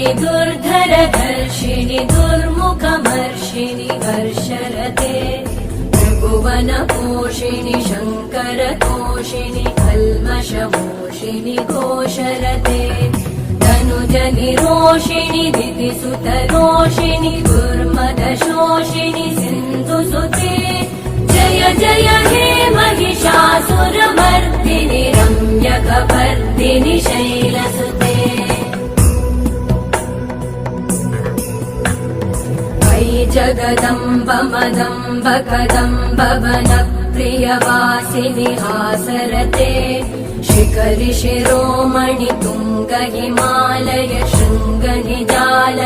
वर्षिणि दुर्धरधर्षिणि दुर्मुखमर्षिणि वर्षरते त्रिभुवनपोषिणि शङ्करतोषिणि कल्मषमोषिणि घोषरते धनुजनिरोषिणि दितिसुतरोषिणि दुर्मदशोषिणि सिन्धुसुते जय जय हे महिषासुरमर्दिनि रम्यकपर्दिनि शैलसुते अयि जगदम्ब मदम्ब कदम्ब वनप्रियवासिनि हासरते शिखरि शिरोमणि तुङ्ग हिमालय शृङ्ग निजाल